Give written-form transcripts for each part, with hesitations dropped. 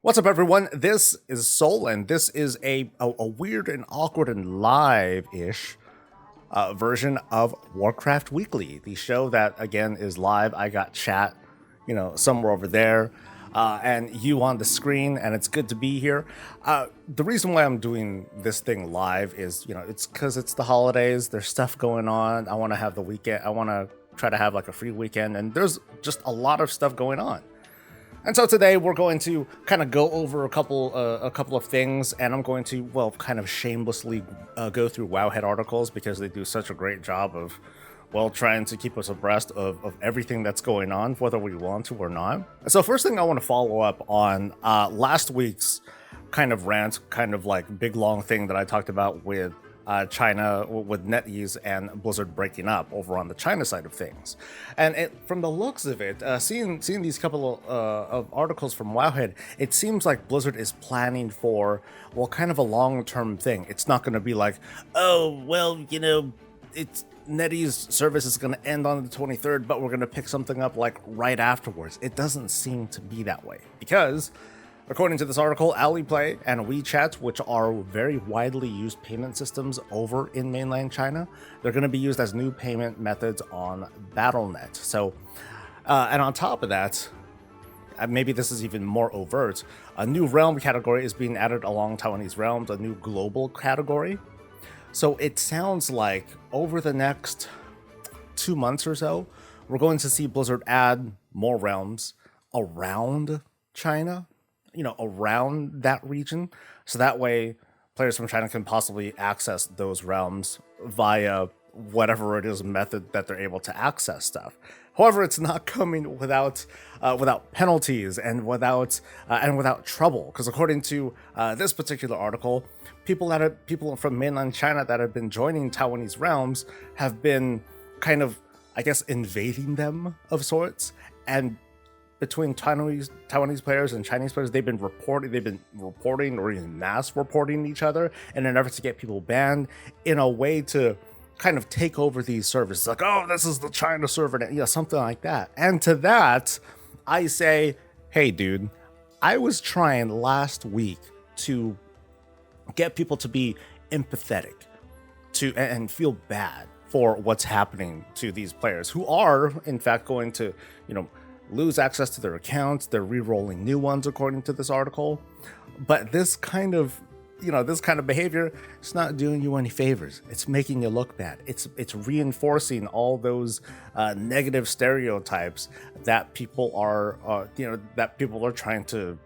What's up, everyone? This is Soul, and this is a weird and awkward and live-ish version of Warcraft Weekly, the show that again is live. I got chat, somewhere over there, and you on the screen, and it's good to be here. The reason why I'm doing this thing live is, it's because it's the holidays. There's stuff going on. I want to have the weekend. I want to try to have like a free weekend, and there's just a lot of stuff going on. And so today we're going to kind of go over a couple of things, and I'm going to, kind of shamelessly go through Wowhead articles because they do such a great job of, trying to keep us abreast of everything that's going on, whether we want to or not. So first thing I want to follow up on last week's kind of rant, kind of like big long thing that I talked about with China, with NetEase and Blizzard breaking up over on the China side of things. And from the looks of it, seeing these couple of articles from Wowhead, it seems like Blizzard is planning for, kind of a long-term thing. It's not going to be like, it's NetEase service is going to end on the 23rd, but we're going to pick something up like right afterwards. It doesn't seem to be that way because, according to this article, Alipay and WeChat, which are very widely used payment systems over in mainland China, they're going to be used as new payment methods on Battle.net. So, and on top of that, maybe this is even more overt, a new realm category is being added along Taiwanese realms, a new global category. So it sounds like over the next 2 months or so, we're going to see Blizzard add more realms around China, around that region. So that way players from China can possibly access those realms via whatever it is method that they're able to access stuff. However, it's not coming without penalties and without trouble, because according to this particular article, people from mainland China that have been joining Taiwanese realms have been kind of, I guess, invading them of sorts. And between Taiwanese players and Chinese players, they've been reporting or even mass reporting each other in an effort to get people banned, in a way to kind of take over these servers. Like, oh, this is the China server, something like that. And to that, I say, hey, dude, I was trying last week to get people to be empathetic and feel bad for what's happening to these players who are, in fact, going to, lose access to their accounts. They're re-rolling new ones, according to this article. But this kind of behavior, it's not doing you any favors. It's making you look bad. It's reinforcing all those negative stereotypes that people are trying to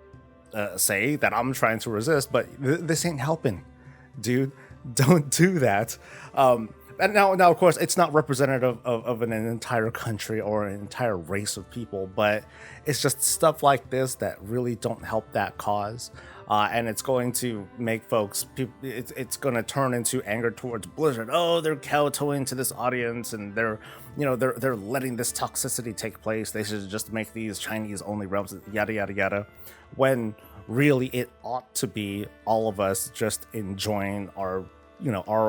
say, that I'm trying to resist. But this ain't helping, dude. Don't do that. And now, of course, it's not representative of an entire country or an entire race of people, but it's just stuff like this that really don't help that cause. And it's going to make it's going to turn into anger towards Blizzard. Oh, they're kowtowing to this audience, and they're letting this toxicity take place. They should just make these Chinese only realms, yada yada yada. When really it ought to be all of us just enjoying our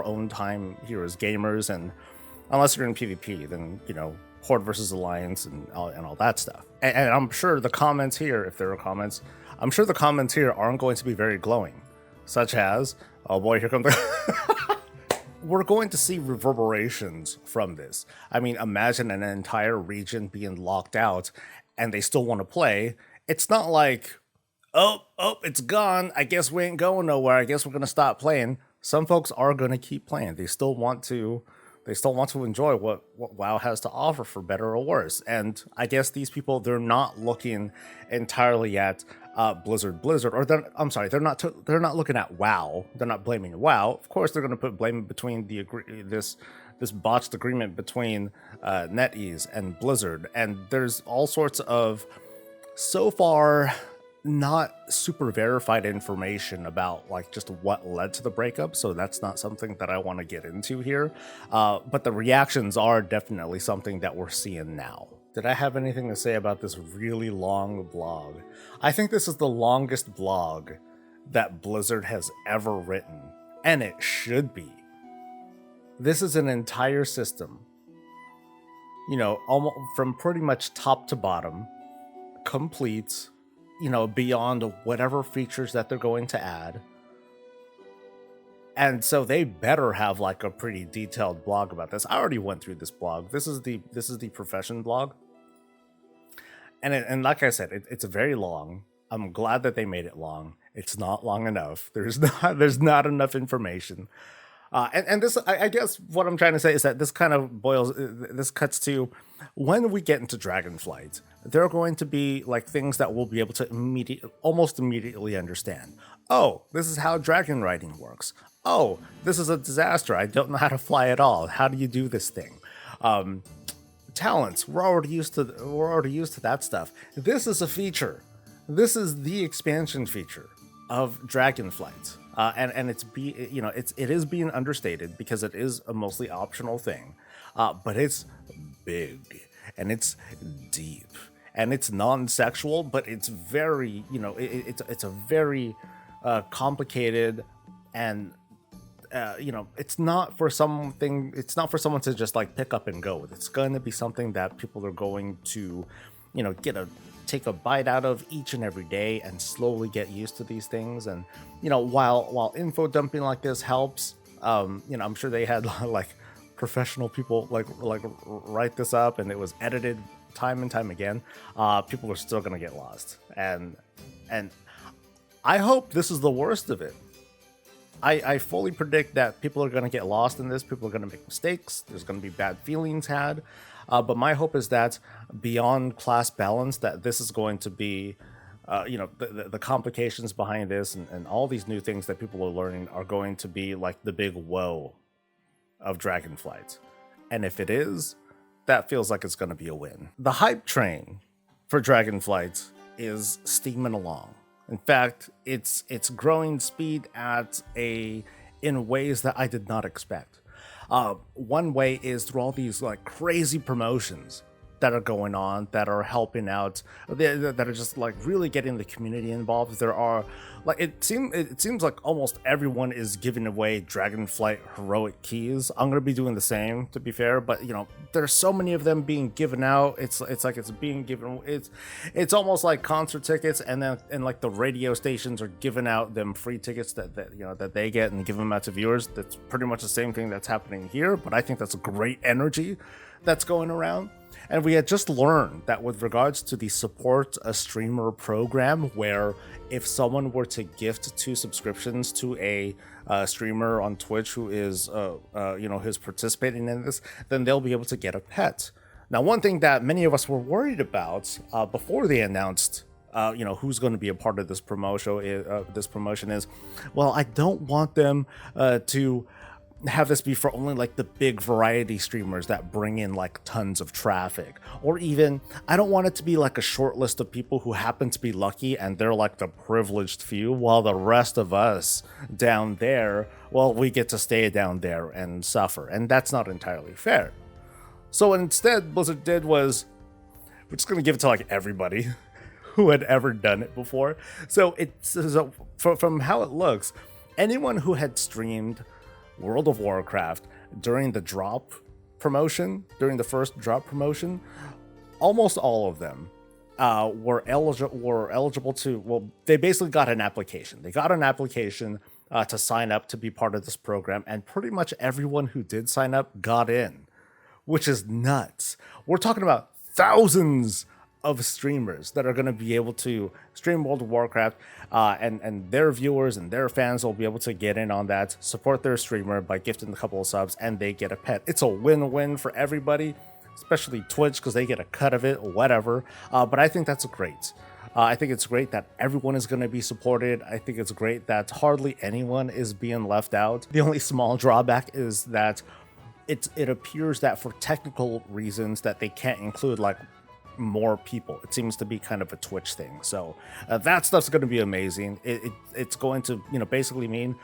own time here as gamers. And unless you're in PvP, then Horde versus Alliance and all that stuff. And I'm sure the comments here, if there are comments, I'm sure the comments here aren't going to be very glowing, such as, oh boy, here comes the we're going to see reverberations from this. I mean, imagine an entire region being locked out and they still want to play. It's not like, oh, it's gone, I guess we ain't going nowhere, I guess we're gonna stop playing. Some folks are going to keep playing. They still want to enjoy what WoW has to offer, for better or worse. And I guess these people, they're not looking entirely at Blizzard, or they're not looking at WoW. They're not blaming WoW. Of course, they're going to put blame between this botched agreement between NetEase and Blizzard. And there's all sorts of, so far, not super verified information about just what led to the breakup, so that's not something that I want to get into here. But the reactions are definitely something that we're seeing now. Did I have anything to say about this really long blog? I think this is the longest blog that Blizzard has ever written, and it should be. This is an entire system, almost from pretty much top to bottom, complete, beyond whatever features that they're going to add. And so they better have like a pretty detailed blog about this. I already went through this blog. This is the profession blog. And like I said, it's very long. I'm glad that they made it long. It's not long enough. There's not enough information. And this, I guess what I'm trying to say is that this cuts to when we get into Dragonflight, there are going to be like things that we'll be able to almost immediately understand. Oh, this is how dragon riding works. Oh, this is a disaster. I don't know how to fly at all. How do you do this thing? Talents. We're already used to that stuff. This is a feature. This is the expansion feature of Dragonflight. And it is being understated because it is a mostly optional thing, but it's big and it's deep and it's non-sexual, but it's very, it's a very complicated and it's not for someone to just like pick up and go with. It's going to be something that people are going to, take a bite out of each and every day and slowly get used to these things. And while info dumping like this helps, I'm sure they had like professional people like write this up and it was edited time and time again. People are still gonna get lost, and I hope this is the worst of it. I fully predict that people are going to get lost in this. People are going to make mistakes. There's going to be bad feelings had. But my hope is that beyond class balance, that this is going to be, the complications behind this and all these new things that people are learning are going to be like the big woe of Dragonflight. And if it is, that feels like it's going to be a win. The hype train for Dragonflight is steaming along. In fact, it's growing speed in ways that I did not expect. One way is through all these like crazy promotions that are going on, that are helping out, that are just like really getting the community involved. There are like it seems like almost everyone is giving away Dragonflight heroic keys. I'm gonna be doing the same, to be fair, but there's so many of them being given out. It's being given. It's almost like concert tickets, and like the radio stations are giving out them free tickets that they get and give them out to viewers. That's pretty much the same thing that's happening here, but I think that's a great energy that's going around. And we had just learned that with regards to the support a streamer program, where if someone were to gift 2 subscriptions to a streamer on Twitch who is who's participating in this, then they'll be able to get a pet. Now, one thing that many of us were worried about before they announced who's going to be a part of this promotion is, well, I don't want them to have this be for only like the big variety streamers that bring in like tons of traffic, or even I don't want it to be like a short list of people who happen to be lucky and they're like the privileged few, while the rest of us down there, well, we get to stay down there and suffer, and that's not entirely fair. So instead, Blizzard did was, we're just going to give it to like everybody who had ever done it before. So from how it looks, anyone who had streamed World of Warcraft during the first drop promotion, almost all of them were eligible to, well, they basically got an application. They got an application to sign up to be part of this program, and pretty much everyone who did sign up got in, which is nuts. We're talking about thousands of streamers that are going to be able to stream World of Warcraft, and their viewers and their fans will be able to get in on that, support their streamer by gifting a couple of subs, and they get a pet. It's a win-win for everybody, especially Twitch, because they get a cut of it, whatever. But I think that's great. I think it's great that everyone is going to be supported. I think it's great that hardly anyone is being left out. The only small drawback is that it appears that for technical reasons that they can't include like more people. It seems to be kind of a Twitch thing. So that stuff's going to be amazing. It's going to basically mean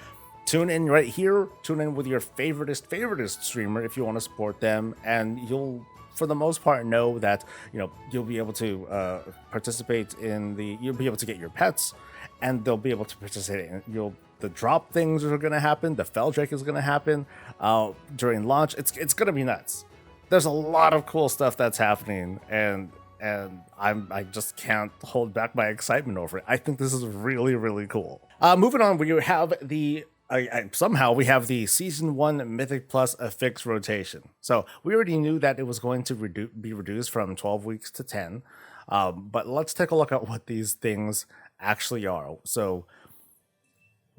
tune in right here, tune in with your favoriteest streamer if you want to support them, and you'll for the most part know that you'll be able to participate in you'll be able to get your pets, and they'll be able to participate in the drop things are going to happen. The Feldrake is going to happen during launch. It's going to be nuts. There's a lot of cool stuff that's happening, and and I just can't hold back my excitement over it. I think this is really, really cool. Moving on, we have the somehow we have the Season 1 Mythic Plus affix rotation. So we already knew that it was going to be reduced from 12 weeks to 10. But let's take a look at what these things actually are. So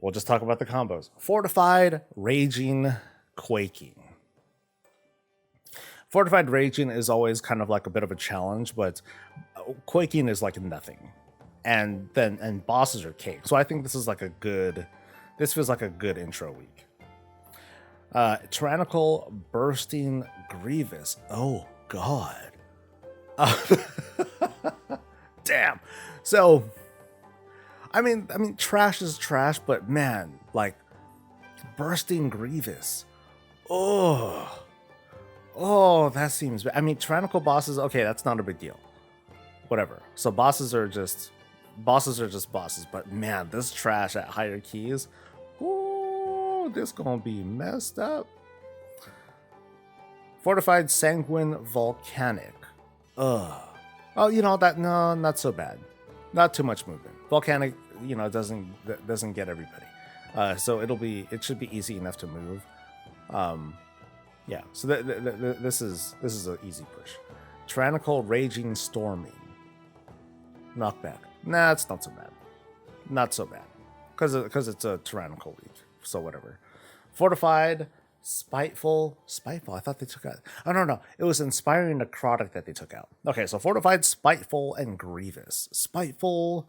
we'll just talk about the combos. Fortified, Raging, Quaking. Fortified Raging is always kind of like a bit of a challenge, but Quaking is like nothing. And bosses are cake. So I think this is like this feels like a good intro week. Tyrannical, Bursting, Grievous. Oh god. Damn. So I mean trash is trash, but man, like Bursting Grievous. Oh, that seems bad. I mean, tyrannical bosses, okay, that's not a big deal. Whatever. So bosses are just bosses, but man, this trash at higher keys, ooh, this gonna be messed up. Fortified, Sanguine, Volcanic. Ugh. Oh, you know that, no, not so bad. Not too much movement. Volcanic, you know, doesn't get everybody. So it should be easy enough to move. Yeah, so this is an easy push. Tyrannical, Raging, Storming. Knockback. Nah, it's not so bad. Not so bad. Because it's a tyrannical week. So whatever. Fortified, Spiteful. Spiteful, I thought they took out. Oh, no. It was Inspiring Necrotic that they took out. Okay, so Fortified, Spiteful, and Grievous. Spiteful,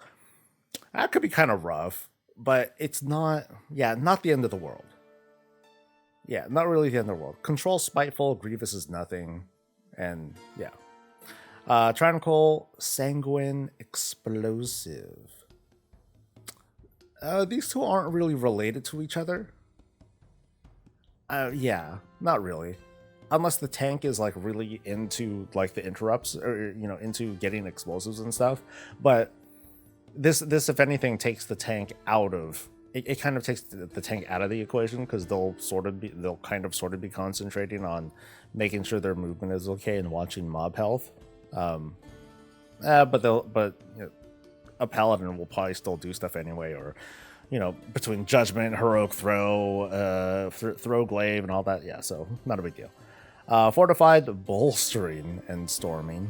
that could be kind of rough. But it's not, not the end of the world. Yeah, not really the end of the world. Control, Spiteful, Grievous is nothing. And yeah. Tyrannical, Sanguine, Explosive. These two aren't really related to each other. Yeah, not really. Unless the tank is like really into like the interrupts or, you know, into getting explosives and stuff. But this if anything takes the tank out of it kind of takes the tank out of the equation, because they'll kind of be concentrating on making sure their movement is okay and watching mob health. But you know, a paladin will probably still do stuff anyway, or you know, between judgment, heroic throw, throw glaive, and all that. Yeah, so not a big deal. Fortified, Bolstering, and Storming.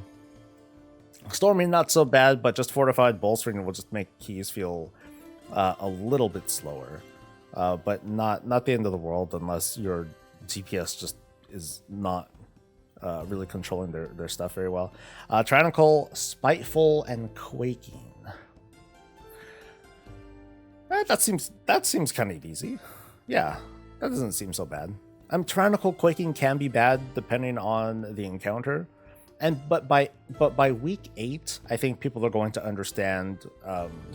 Storming not so bad, but just Fortified Bolstering will just make keys feel a little bit slower, but not the end of the world unless your DPS just is not really controlling their stuff very well. Tyrannical, Spiteful, and Quaking. That seems kind of easy. Yeah, that doesn't seem so bad. Tyrannical, Quaking can be bad depending on the encounter. But by week 8, I think people are going to understand,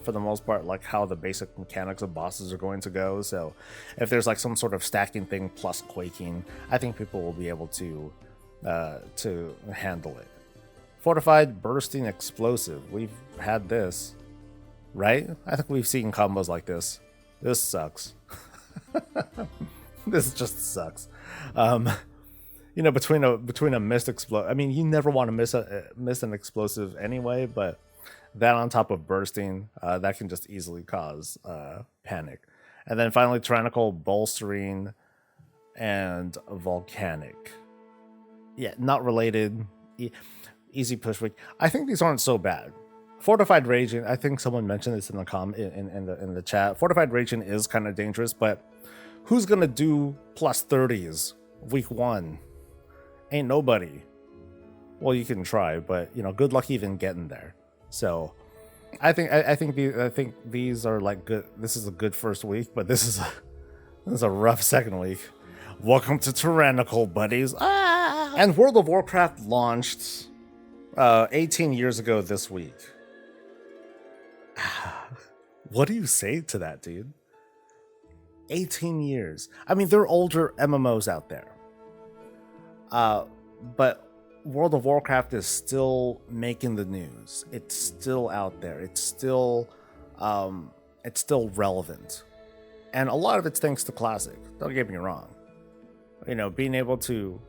for the most part, like how the basic mechanics of bosses are going to go. So if there's like some sort of stacking thing plus Quaking, I think people will be able to handle it. Fortified, Bursting, Explosive. We've had this, right? I think we've seen combos like this. This sucks. This just sucks. You know, between a missed explosive, I mean, you never want to miss an explosive anyway, but that on top of bursting, that can just easily cause panic. And then finally, Tyrannical, Bolstering, and Volcanic. Yeah, not related. Easy push week. I think these aren't so bad. Fortified Raging, I think someone mentioned this in the chat. Fortified Raging is kind of dangerous, but who's gonna do plus 30s week 1? Ain't nobody. Well, you can try, but you know, good luck even getting there. So, I think these are like good. This is a good first week, but this is a rough second week. Welcome to Tyrannical, buddies. And World of Warcraft launched 18 years ago this week. What do you say to that, dude? 18 years. I mean, there are older MMOs out there. But World of Warcraft is still making the news. It's still out there. It's still relevant. And a lot of it's thanks to Classic. Don't get me wrong. You know, being able to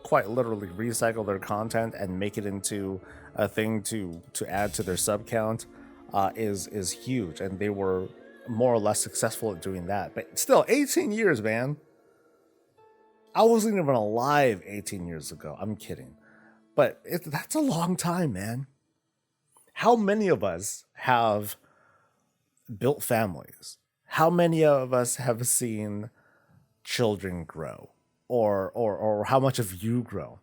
quite literally recycle their content and make it into a thing to add to their sub count is huge, and they were more or less successful at doing that. But still, 18 years, man. I wasn't even alive 18 years ago. I'm kidding. But that's a long time, man. How many of us have built families? How many of us have seen children grow? Or how much have you grown?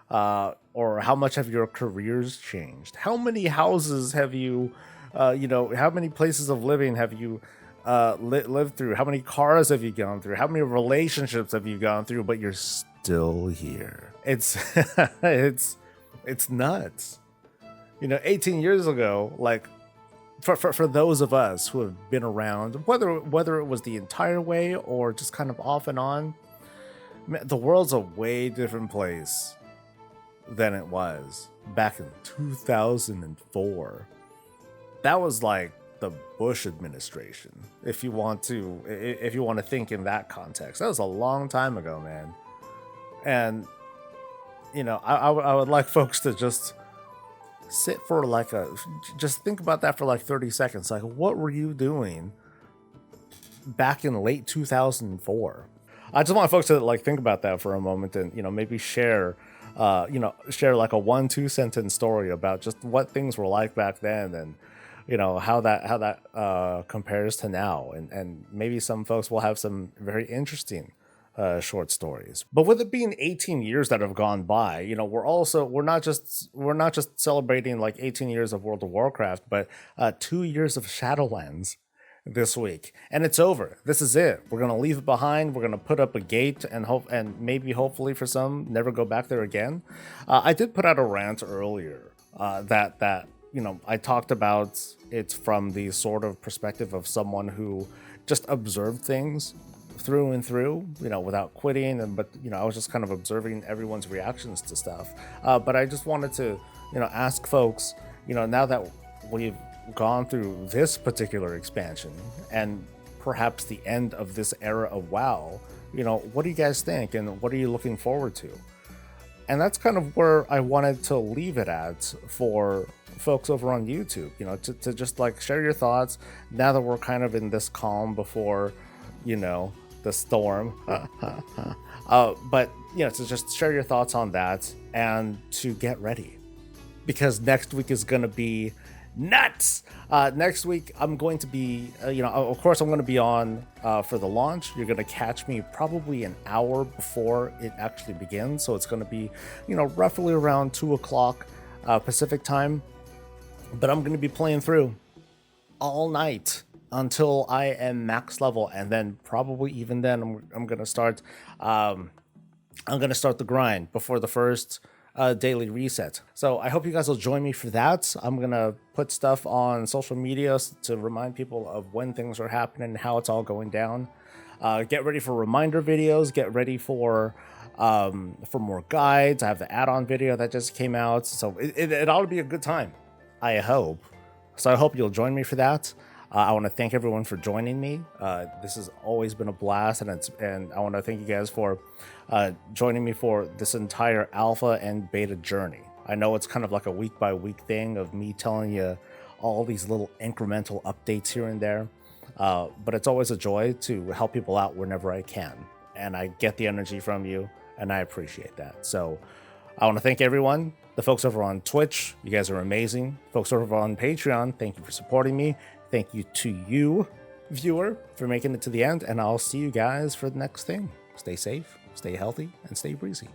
Or how much have your careers changed? How many houses have you, how many places of living have you lived through? How many cars have you gone through? How many relationships have you gone through? But you're still here. It's it's nuts. 18 years ago, like for those of us who have been around, whether it was the entire way or just kind of off and on, man, the world's a way different place than it was back in 2004. That was like the Bush administration, if you want to think in that context. That was a long time ago, man. And I would like folks to just sit for just think about that for like 30 seconds. Like, what were you doing back in late 2004? I just want folks to like think about that for a moment, and maybe share like a 1-2 sentence story about just what things were like back then, and how that compares to now, and maybe some folks will have some very interesting short stories. But with it being 18 years that have gone by, we're not just celebrating like 18 years of World of Warcraft, but 2 years of Shadowlands this week, and it's over. This is it. We're gonna leave it behind. We're gonna put up a gate and hopefully for some never go back there again. I did put out a rant earlier that I talked about it from the sort of perspective of someone who just observed things through and through, without quitting, but I was just kind of observing everyone's reactions to stuff. But I just wanted to ask folks, now that we've gone through this particular expansion and perhaps the end of this era of WoW, what do you guys think, and what are you looking forward to? And that's kind of where I wanted to leave it at for folks over on YouTube, to just like share your thoughts now that we're kind of in this calm before the storm. But to just share your thoughts on that and to get ready, because next week is gonna be nuts. Next week I'm going to be of course I'm going to be on for the launch. You're going to catch me probably an hour before it actually begins, so it's going to be roughly around 2:00 Pacific time. But I'm going to be playing through all night until I am max level, and then probably even then I'm going to start the grind before the first daily reset. So I hope you guys will join me for that. I'm gonna put stuff on social media to remind people of when things are happening and how it's all going down. Get ready for reminder videos. Get ready for more guides. I have the add-on video that just came out, so it ought to be a good time, I hope. So I hope you'll join me for that. I want to thank everyone for joining me. This has always been a blast, and I want to thank you guys for joining me for this entire alpha and beta journey. I know it's kind of like a week-by-week thing of me telling you all these little incremental updates here and there, but it's always a joy to help people out whenever I can, and I get the energy from you, and I appreciate that. So I want to thank everyone. The folks over on Twitch, you guys are amazing. Folks over on Patreon, thank you for supporting me. Thank you to you, viewer, for making it to the end, and I'll see you guys for the next thing. Stay safe, stay healthy, and stay breezy.